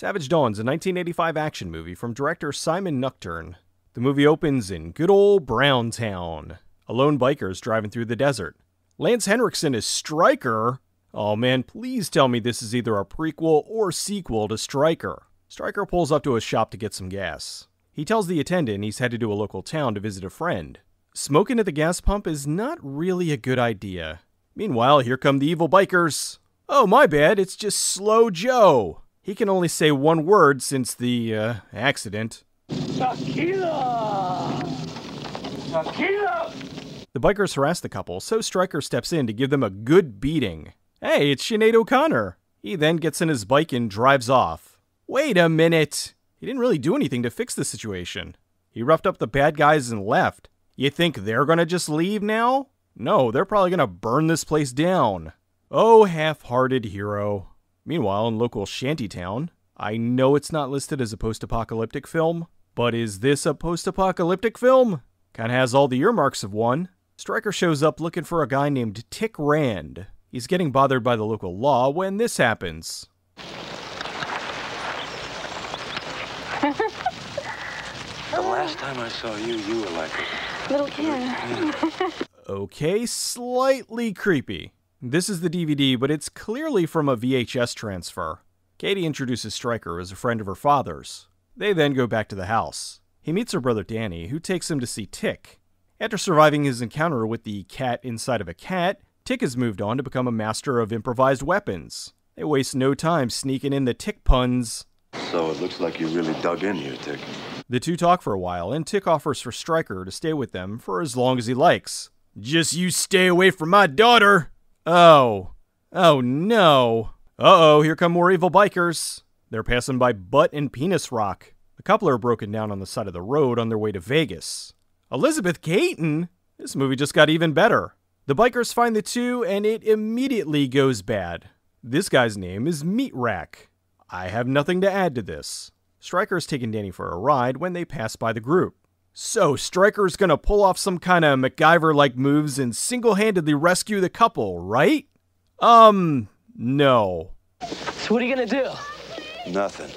Savage Dawn's a 1985 action movie from director Simon Nuchtern. The movie opens in good old Browntown. A lone biker's driving through the desert. Lance Henriksen is Stryker? Oh man, please tell me this is either a prequel or sequel to Stryker. Stryker pulls up to a shop to get some gas. He tells the attendant he's headed to a local town to visit a friend. Smoking at the gas pump is not really a good idea. Meanwhile, here come the evil bikers. Oh, my bad, it's just Slow Joe. He can only say one word since the, accident. Tequila! Tequila! The bikers harass the couple, so Stryker steps in to give them a good beating. Hey, it's Sinead O'Connor. He then gets in his bike and drives off. Wait a minute. He didn't really do anything to fix the situation. He roughed up the bad guys and left. You think they're gonna just leave now? No, they're probably gonna burn this place down. Oh, half-hearted hero. Meanwhile, in local shantytown, I know it's not listed as a post-apocalyptic film, but is this a post-apocalyptic film? Kinda has all the earmarks of one. Stryker shows up looking for a guy named Tick Rand. He's getting bothered by the local law when this happens. The last time I saw you, you were like a little kid. Okay, slightly creepy. This is the DVD, but it's clearly from a VHS transfer. Katie introduces Stryker as a friend of her father's. They then go back to the house. He meets her brother Danny, who takes him to see Tick. After surviving his encounter with the cat inside of a cat, Tick has moved on to become a master of improvised weapons. They waste no time sneaking in the Tick puns. So it looks like you really dug in here, Tick. The two talk for a while, and Tick offers for Stryker to stay with them for as long as he likes. Just you stay away from my daughter! Oh no. Uh-oh, here come more evil bikers. They're passing by Butt and Penis Rock. The couple are broken down on the side of the road on their way to Vegas. Elizabeth Caton? This movie just got even better. The bikers find the two, and it immediately goes bad. This guy's name is Meat Rack. I have nothing to add to this. Stryker's taking Danny for a ride when they pass by the group. So, Stryker's gonna pull off some kind of MacGyver-like moves and single-handedly rescue the couple, right? No. So what are you gonna do? Nothing.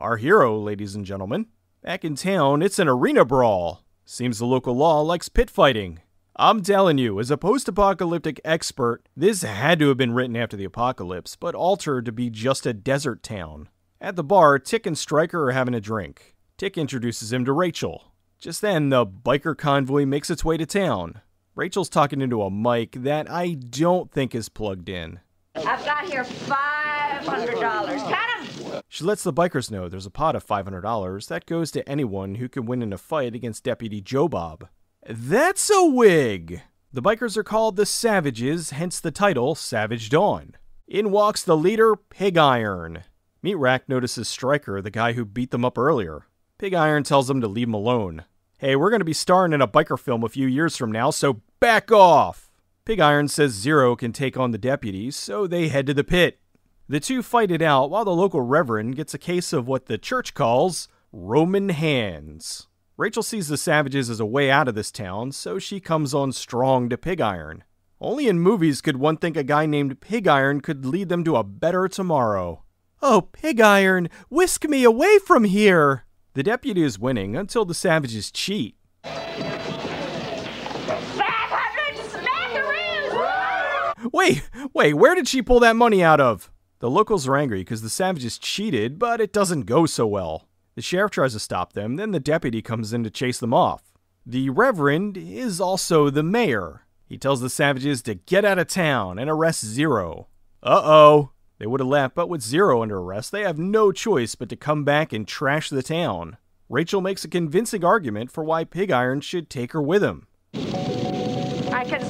Our hero, ladies and gentlemen. Back in town, it's an arena brawl. Seems the local law likes pit fighting. I'm telling you, as a post-apocalyptic expert, this had to have been written after the apocalypse, but altered to be just a desert town. At the bar, Tick and Stryker are having a drink. Tick introduces him to Rachel. Just then, the biker convoy makes its way to town. Rachel's talking into a mic that I don't think is plugged in. I've got here $500. Count 'em! She lets the bikers know there's a pot of $500 that goes to anyone who can win in a fight against Deputy Joe Bob. That's a wig! The bikers are called the Savages, hence the title, Savage Dawn. In walks the leader, Pig Iron. Meat Rack notices Stryker, the guy who beat them up earlier. Pig Iron tells them to leave him alone. Hey, we're going to be starring in a biker film a few years from now, so back off! Pig Iron says Zero can take on the deputies, so they head to the pit. The two fight it out while the local reverend gets a case of what the church calls Roman hands. Rachel sees the Savages as a way out of this town, so she comes on strong to Pig Iron. Only in movies could one think a guy named Pig Iron could lead them to a better tomorrow. Oh, Pig Iron, whisk me away from here! The deputy is winning until the Savages cheat. 500 smackaroos! Wait, where did she pull that money out of? The locals are angry because the Savages cheated, but it doesn't go so well. The sheriff tries to stop them, then the deputy comes in to chase them off. The Reverend is also the mayor. He tells the Savages to get out of town and arrest Zero. Uh-oh. They would have left, but with Zero under arrest, they have no choice but to come back and trash the town. Rachel makes a convincing argument for why Pig Iron should take her with him. I can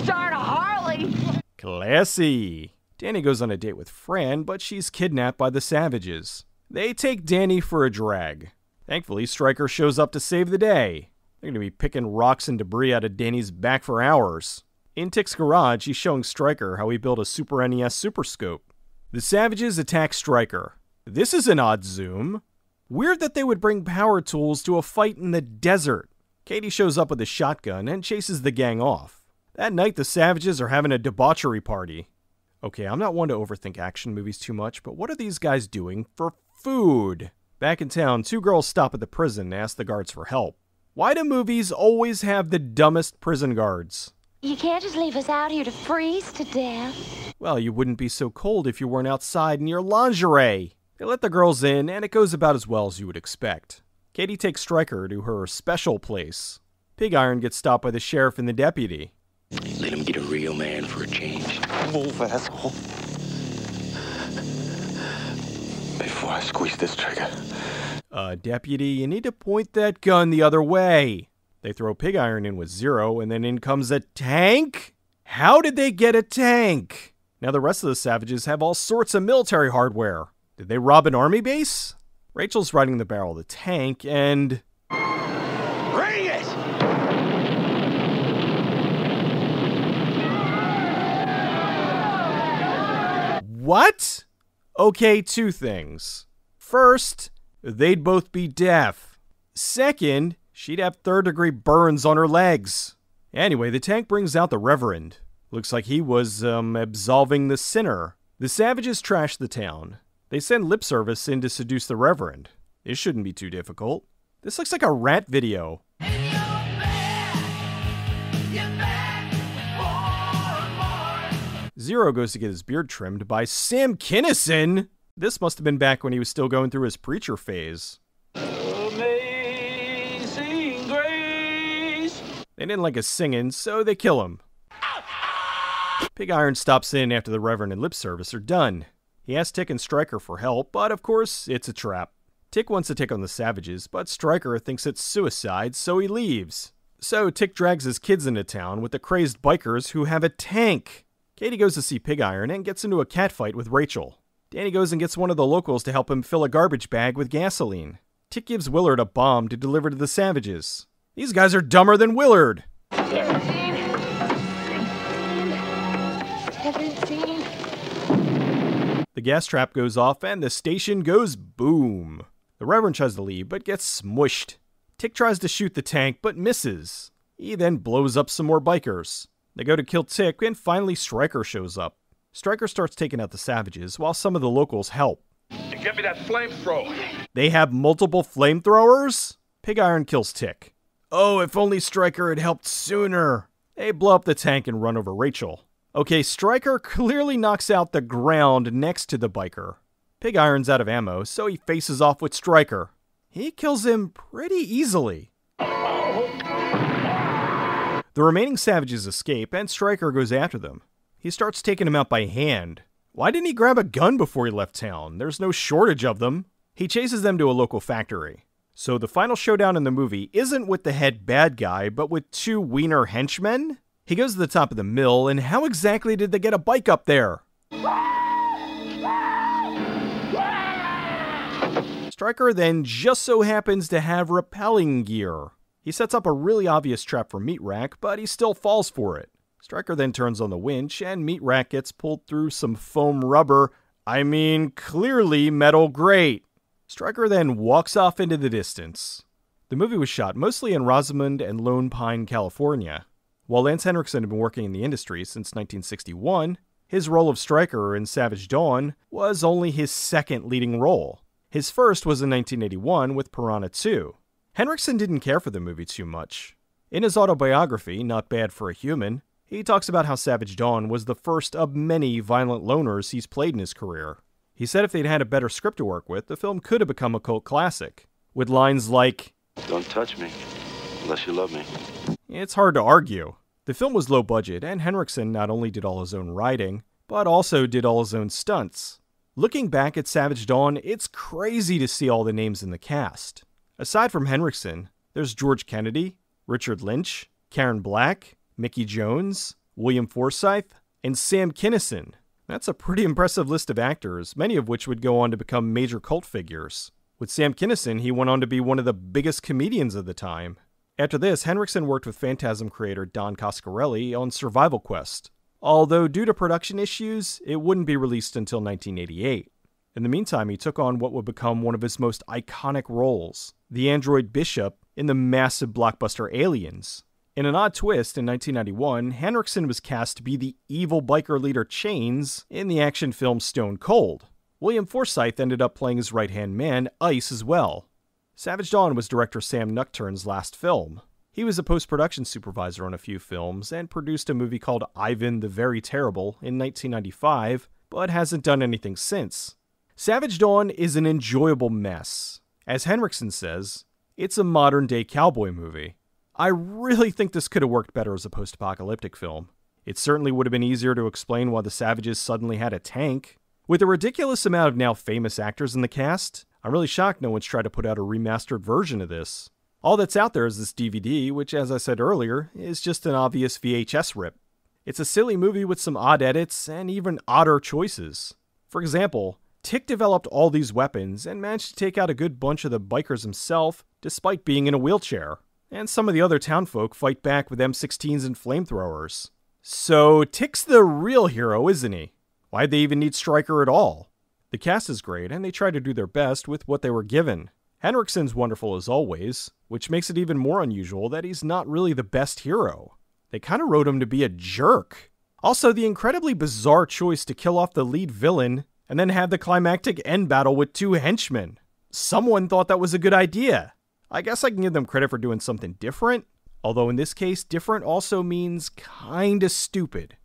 start a Harley! Classy. Danny goes on a date with Fran, but she's kidnapped by the Savages. They take Danny for a drag. Thankfully, Stryker shows up to save the day. They're going to be picking rocks and debris out of Danny's back for hours. In Tick's garage, he's showing Stryker how he built a Super NES Super Scope. The Savages attack Stryker. This is an odd zoom. Weird that they would bring power tools to a fight in the desert. Katie shows up with a shotgun and chases the gang off. That night, the Savages are having a debauchery party. Okay, I'm not one to overthink action movies too much, but what are these guys doing for food? Back in town, two girls stop at the prison and ask the guards for help. Why do movies always have the dumbest prison guards? You can't just leave us out here to freeze to death. Well, you wouldn't be so cold if you weren't outside in your lingerie. They let the girls in, and it goes about as well as you would expect. Katie takes Stryker to her special place. Pig Iron gets stopped by the sheriff and the deputy. Let him get a real man for a change. Move, asshole. Before I squeeze this trigger. Deputy, you need to point that gun the other way. They throw Pig Iron in with Zero, and then in comes a tank? How did they get a tank? Now the rest of the savages have all sorts of military hardware. Did they rob an army base? Rachel's riding the barrel of the tank, and... Bring it! What? Okay, two things. First, they'd both be deaf. Second, she'd have third-degree burns on her legs. Anyway, the tank brings out the Reverend. Looks like he was, absolving the sinner. The savages trash the town. They send lip service in to seduce the Reverend. This shouldn't be too difficult. This looks like a rat video. Zero goes to get his beard trimmed by Sam Kinison. This must have been back when he was still going through his preacher phase. Amazing grace. They didn't like his singing, so they kill him. Pig Iron stops in after the Reverend and lip service are done. He asks Tick and Stryker for help, but of course, it's a trap. Tick wants to take on the savages, but Stryker thinks it's suicide, so he leaves. So Tick drags his kids into town with the crazed bikers who have a tank. Katie goes to see Pig Iron and gets into a catfight with Rachel. Danny goes and gets one of the locals to help him fill a garbage bag with gasoline. Tick gives Willard a bomb to deliver to the savages. These guys are dumber than Willard. 17. The gas trap goes off and the station goes boom. The Reverend tries to leave but gets smushed. Tick tries to shoot the tank but misses. He then blows up some more bikers. They go to kill Tick and finally Stryker shows up. Stryker starts taking out the savages while some of the locals help. You give me that flamethrower. They have multiple flamethrowers? Pig Iron kills Tick. Oh, if only Stryker had helped sooner. They blow up the tank and run over Rachel. Okay, Stryker clearly knocks out the ground next to the biker. Pig Iron's out of ammo, so he faces off with Stryker. He kills him pretty easily. The remaining savages escape, and Stryker goes after them. He starts taking them out by hand. Why didn't he grab a gun before he left town? There's no shortage of them. He chases them to a local factory. So the final showdown in the movie isn't with the head bad guy, but with two wiener henchmen? He goes to the top of the mill, and how exactly did they get a bike up there? Stryker then just so happens to have rappelling gear. He sets up a really obvious trap for Meat Rack, but he still falls for it. Stryker then turns on the winch, and Meat Rack gets pulled through some foam rubber. I mean, clearly metal grate. Stryker then walks off into the distance. The movie was shot mostly in Rosamond and Lone Pine, California. While Lance Henriksen had been working in the industry since 1961, his role of Stryker in Savage Dawn was only his second leading role. His first was in 1981 with Piranha 2. Henriksen didn't care for the movie too much. In his autobiography, Not Bad for a Human, he talks about how Savage Dawn was the first of many violent loners he's played in his career. He said if they'd had a better script to work with, the film could have become a cult classic, with lines like, Don't touch me, unless you love me. It's hard to argue. The film was low budget, and Henriksen not only did all his own writing, but also did all his own stunts. Looking back at Savage Dawn, it's crazy to see all the names in the cast. Aside from Henriksen, there's George Kennedy, Richard Lynch, Karen Black, Mickey Jones, William Forsythe, and Sam Kinison. That's a pretty impressive list of actors, many of which would go on to become major cult figures. With Sam Kinison, he went on to be one of the biggest comedians of the time. After this, Henriksen worked with Phantasm creator Don Coscarelli on Survival Quest, although due to production issues, it wouldn't be released until 1988. In the meantime, he took on what would become one of his most iconic roles, the android Bishop in the massive blockbuster Aliens. In an odd twist, in 1991, Henriksen was cast to be the evil biker leader Chains in the action film Stone Cold. William Forsythe ended up playing his right-hand man, Ice, as well. Savage Dawn was director Sam Nuchtern's last film. He was a post-production supervisor on a few films and produced a movie called Ivan the Very Terrible in 1995, but hasn't done anything since. Savage Dawn is an enjoyable mess. As Henriksen says, it's a modern-day cowboy movie. I really think this could have worked better as a post-apocalyptic film. It certainly would have been easier to explain why the Savages suddenly had a tank. With a ridiculous amount of now famous actors in the cast, I'm really shocked no one's tried to put out a remastered version of this. All that's out there is this DVD, which, as I said earlier, is just an obvious VHS rip. It's a silly movie with some odd edits and even odder choices. For example, Tick developed all these weapons and managed to take out a good bunch of the bikers himself, despite being in a wheelchair. And some of the other townfolk fight back with M16s and flamethrowers. So Tick's the real hero, isn't he? Why'd they even need Stryker at all? The cast is great, and they try to do their best with what they were given. Henriksen's wonderful as always, which makes it even more unusual that he's not really the best hero. They kind of wrote him to be a jerk. Also, the incredibly bizarre choice to kill off the lead villain and then have the climactic end battle with 2 henchmen. Someone thought that was a good idea. I guess I can give them credit for doing something different, although in this case, different also means kinda stupid.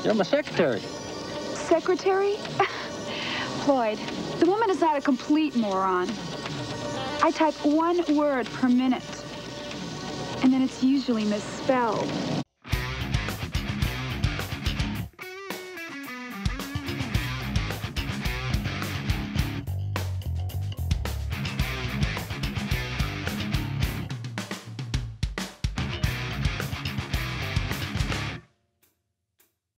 You're my secretary. Secretary? Floyd, the woman is not a complete moron. I type 1 word per minute, and then it's usually misspelled.